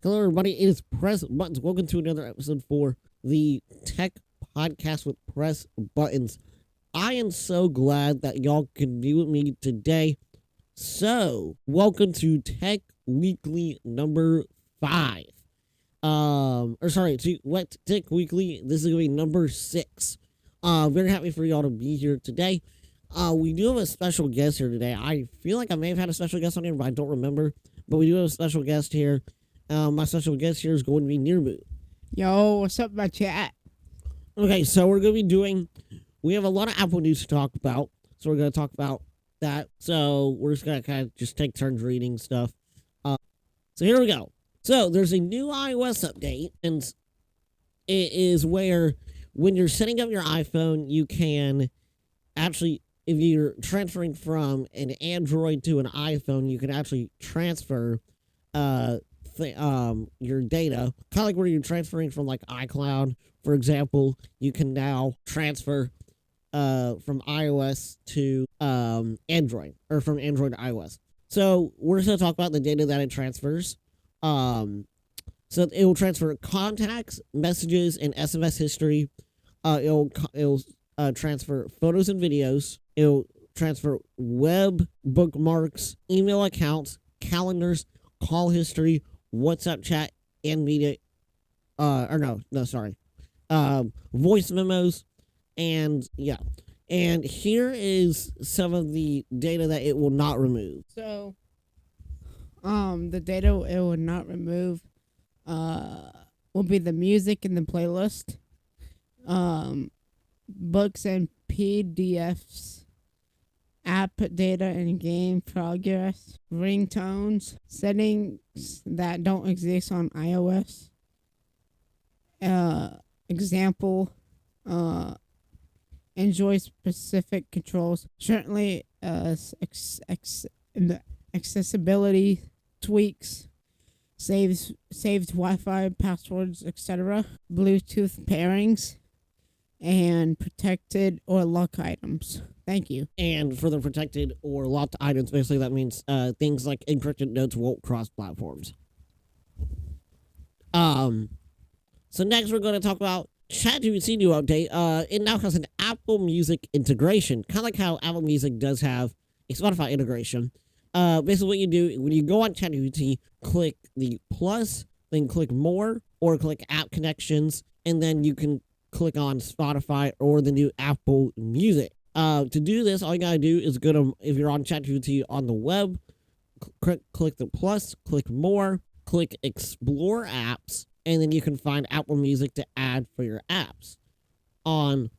Hello, everybody. It is Press Buttons. Welcome to another episode for the Tech Podcast with Press Buttons. I am so glad that y'all can be with me today. So, welcome to Tech Weekly number 5. Tech Weekly. This is gonna be number 6. Very happy for y'all to be here today. We do have a special guest here today. I feel like I may have had a special guest on here, but I don't remember. But we do have a special guest here. My special guest here is going to be Nearboot. Yo, what's up, my chat? Okay, so we have a lot of Apple news to talk about. So we're going to talk about that. So we're just going to kind of just take turns reading stuff. So here we go. So there's a new iOS update, and it is where when you're setting up your iPhone, you can actually, if you're transferring from an Android to an iPhone, you can actually transfer your data, kind of like where you're transferring from like iCloud, for example. You can now transfer from iOS to Android, or from Android to iOS. So we're just going to talk about the data that it transfers. So it will transfer contacts, messages, and SMS history. It'll transfer photos and videos. It'll transfer web bookmarks, email accounts, calendars, call history, WhatsApp chat, and media. Voice memos, and yeah. And here is some of the data that it will not remove. So, the data it will not remove, will be the music in the playlist, books and PDFs, app data and game progress, ringtones, settings that don't exist on iOS. Example, enjoy specific controls. Certainly, accessibility tweaks, saved Wi-Fi passwords, etc. Bluetooth pairings, and protected or locked items. Thank you. And for the protected or locked items, basically that means things like encrypted notes won't cross platforms. So next we're going to talk about ChatGPT new update. It now has an Apple Music integration, kind of like how Apple Music does have a Spotify integration. Basically what you do, when you go on ChatGPT, click the plus, then click more, or click app connections, and then you can click on Spotify or the new Apple Music. To do this, all you gotta do is go to, if you're on ChatGPT on the web, click the plus, click more, click explore apps, and then you can find Apple Music to add for your apps. On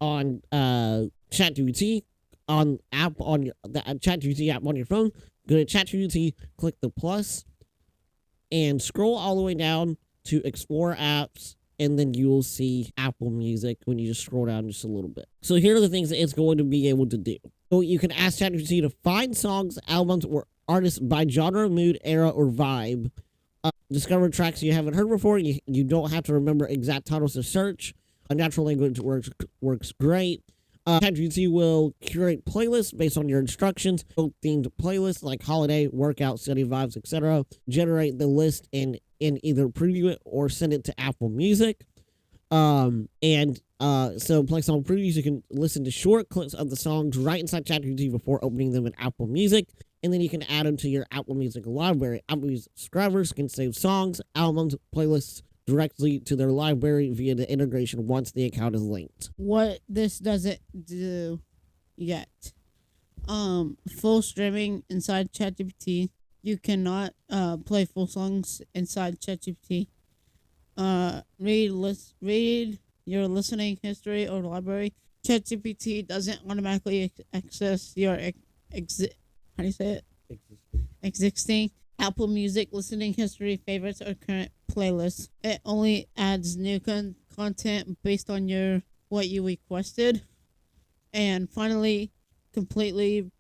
ChatGPT, on the ChatGPT app on your phone, go to ChatGPT, click the plus, and scroll all the way down to explore apps, and then you will see Apple Music when you just scroll down just a little bit. So here are the things that it's going to be able to do. So you can ask ChatGPT to find songs, albums, or artists by genre, mood, era, or vibe. Discover tracks you haven't heard before. You don't have to remember exact titles to search. A natural language works great. ChatGPT will curate playlists based on your instructions, both themed playlists like holiday, workout, study vibes, etc. Generate the list and either preview it or send it to Apple Music. So Play Song Previews, you can listen to short clips of the songs right inside ChatGPT before opening them in Apple Music. And then you can add them to your Apple Music library. Apple Music subscribers can save songs, albums, playlists directly to their library via the integration once the account is linked. What this doesn't do yet. Full streaming inside ChatGPT. You cannot play full songs inside ChatGPT. Read your listening history or library. ChatGPT doesn't automatically access your existing Apple Music listening history, favorites, or current playlists. It only adds new content based on what you requested. And finally, completely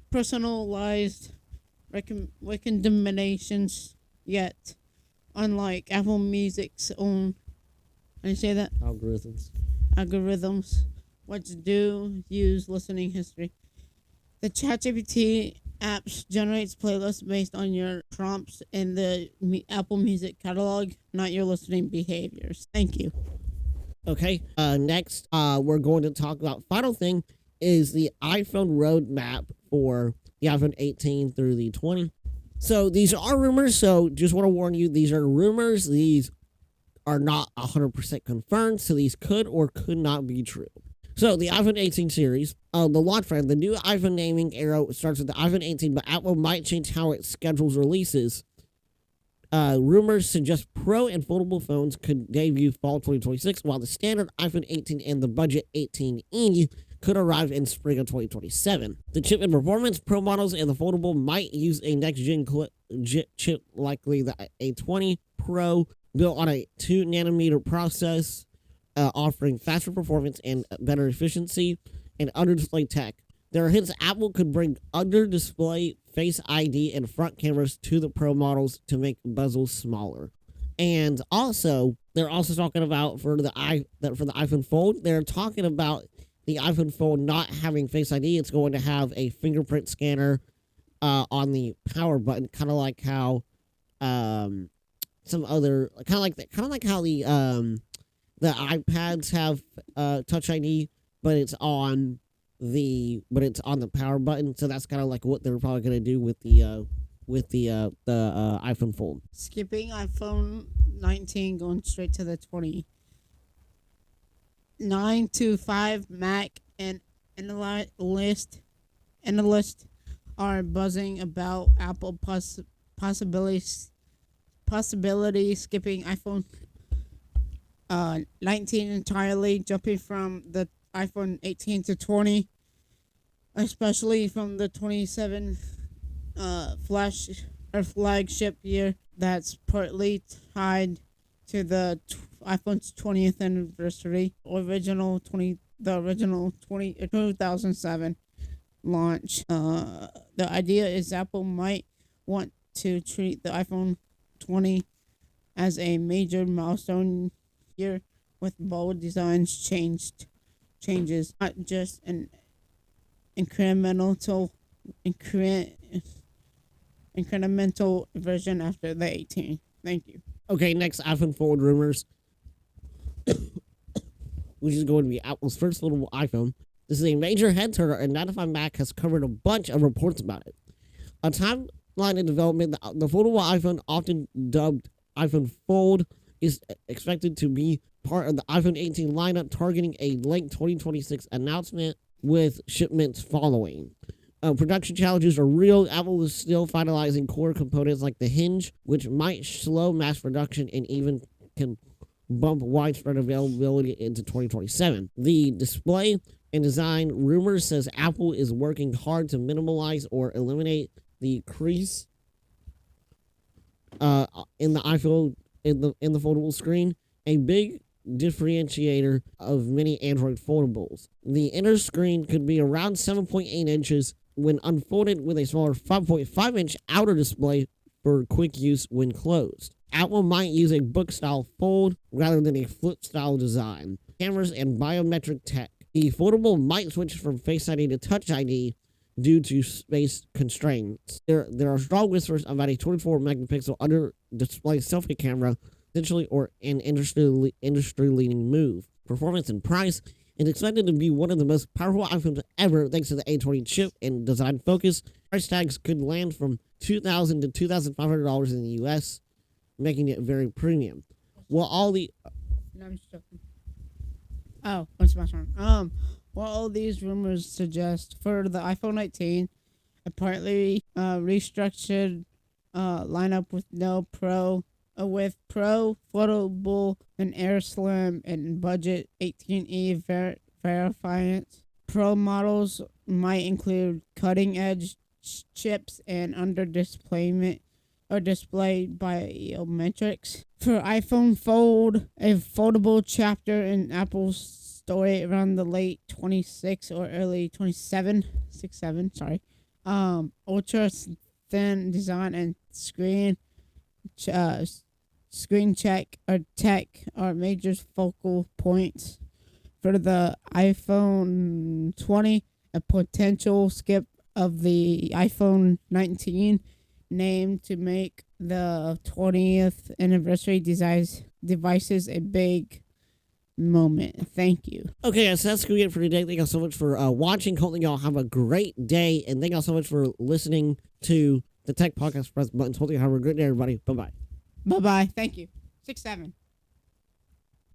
personalized recommendations, yet unlike Apple Music's own, how do you say that? Algorithms. Which do use listening history. The ChatGPT apps generates playlists based on your prompts in the Apple Music catalog, not your listening behaviors. Thank you. Okay. Next, we're going to talk about final thing is the iPhone roadmap for the iPhone 18 through the 20. So these are rumors. So just want to warn you, these are rumors. These are not 100% confirmed. So these could or could not be true. So the iPhone 18 series, the launch brand, the new iPhone naming era starts with the iPhone 18, but Apple might change how it schedules releases. Rumors suggest Pro and foldable phones could debut fall 2026, while the standard iPhone 18 and the budget 18e could arrive in spring of 2027. The chip and performance Pro models and the foldable might use a next-gen chip, likely the A20 Pro, built on a 2nm process, offering faster performance and better efficiency, and under-display tech. There are hints Apple could bring under-display Face ID and front cameras to the Pro models to make bezels smaller. And also, they're also talking about for the iPhone Fold, they're talking about the iPhone Fold not having Face ID. It's going to have a fingerprint scanner on the power button, kind of like how some other kind of like how the iPads have Touch ID, but it's on the power button. So that's kind of like what they're probably going to do with the iPhone Fold. Skipping iPhone 19, going straight to the 20. 9 to 5 Mac and analysts are buzzing about Apple possibility skipping iPhone 19 entirely, jumping from the iPhone 18 to 20, especially from the 27 flagship year that's partly tied to the iPhone's 20th anniversary, the original 2007 launch. The idea is Apple might want to treat the iPhone 20 as a major milestone year with bold changes, not just an incremental version after the 18. Thank you. Okay, next iPhone Fold rumors, which is going to be Apple's first foldable iPhone. This is a major head turner, and 9to5Mac has covered a bunch of reports about it. A timeline of development, the foldable iPhone, often dubbed iPhone Fold, is expected to be part of the iPhone 18 lineup, targeting a late 2026 announcement with shipments following. Production challenges are real. Apple is still finalizing core components like the hinge, which might slow mass production and even can bump widespread availability into 2027. The display and design rumors says Apple is working hard to minimize or eliminate the crease in the iPhone in the foldable screen, a big differentiator of many Android foldables. The inner screen could be around 7.8 inches when unfolded, with a smaller 5.5-inch outer display for quick use when closed. Apple might use a book-style fold rather than a flip-style design. Cameras and biometric tech. The foldable might switch from Face ID to Touch ID due to space constraints. There are strong whispers about a 24-megapixel under-display selfie camera, potentially, or an industry-leading move. Performance and price. It's expected to be one of the most powerful iPhones ever thanks to the A20 chip and design focus. Price tags could land from $2,000 to $2,500 in the US, making it very premium. While all the... No, I'm just joking. Oh, what's my turn? While all these rumors suggest for the iPhone 18, a partly restructured lineup with Pro, Foldable, and Air Slim, and budget 18e variants. Pro models might include cutting-edge chips and under-display biometrics. For iPhone Fold, a foldable chapter in Apple's story around the late 26 or early 27, ultra thin design and screen check or tech are major focal points. For the iPhone 20, a potential skip of the iPhone 19 named to make the 20th anniversary devices a big moment. Thank you. Okay, guys, so that's going to be it for today. Thank you all so much for watching. Hopefully y'all have a great day. And thank you all so much for listening to the Tech Podcast. Press buttons. Hopefully you have a great day, everybody. Bye-bye. Bye-bye. Thank you. 6-7.